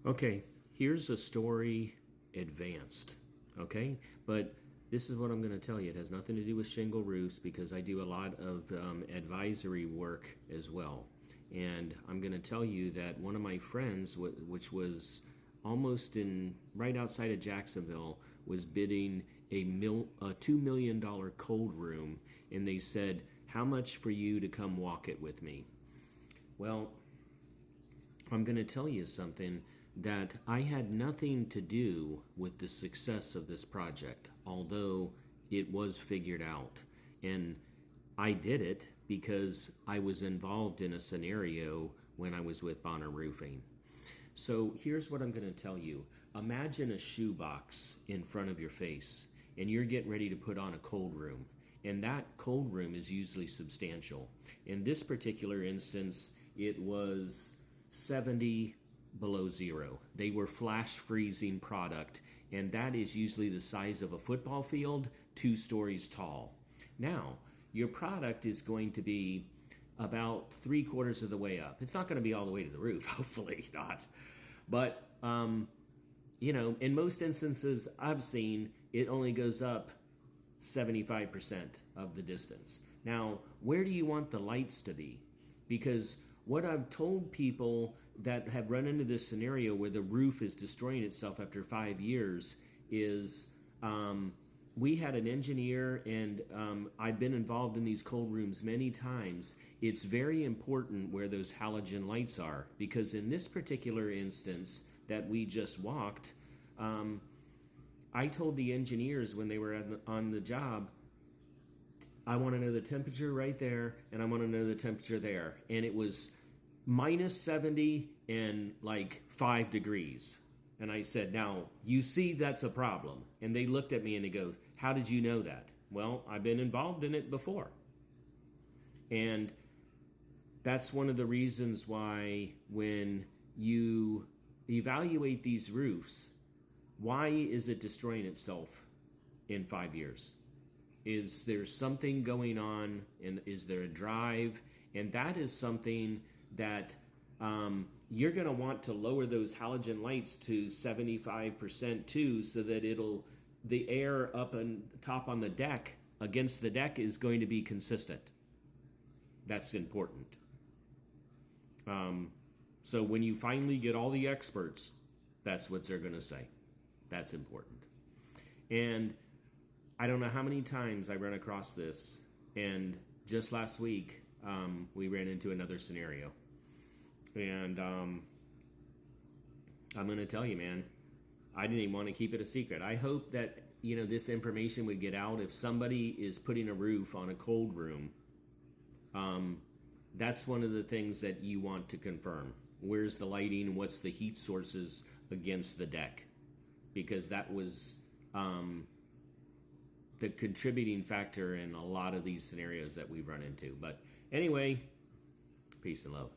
Okay, here's a story advanced, okay? But this is what I'm going to tell you. It has nothing to do with shingle roofs because I do a lot of advisory work as well. And I'm going to tell you that one of my friends, which was almost in right outside of Jacksonville, was bidding a $2 million cold room, and they said, "How much for you to come walk it with me?" Well, I'm going to tell you something that I had nothing to do with the success of this project, although it was figured out. And I did it because I was involved in a scenario when I was with Bonner Roofing. So here's what I'm going to tell you. Imagine a shoebox in front of your face, and you're getting ready to put on a cold room. And that cold room is usually substantial. In this particular instance, it was 70 below zero. They were flash freezing product, and that is usually the size of a football field, 2 stories tall. Now, your product is going to be about 3/4 of the way up. It's not going to be all the way to the roof, hopefully not. But, in most instances I've seen, it only goes up 75% of the distance. Now, where do you want the lights to be? Because what I've told people that have run into this scenario where the roof is destroying itself after 5 years is we had an engineer, and I've been involved in these cold rooms many times. It's very important where those halogen lights are, because in this particular instance that we just walked, I told the engineers when they were on the job, I want to know the temperature right there, and I want to know the temperature there. And it was minus 70 and like 5 degrees. And I said, now, you see that's a problem. And they looked at me and they go, how did you know that? Well, I've been involved in it before. And that's one of the reasons why when you evaluate these roofs, why is it destroying itself in 5 years? Is there something going on? And is there a drive? And that is something that you're going to want to lower those halogen lights to 75% too, so that the air up and top on the deck against the deck is going to be consistent. That's important. So when you finally get all the experts, that's what they're going to say. That's important. And I don't know how many times I run across this, and just last week we ran into another scenario. And I'm going to tell you, man, I didn't even want to keep it a secret. I hope that, this information would get out. If somebody is putting a roof on a cold room, that's one of the things that you want to confirm. Where's the lighting? What's the heat sources against the deck? Because that was the contributing factor in a lot of these scenarios that we've run into. But anyway, peace and love.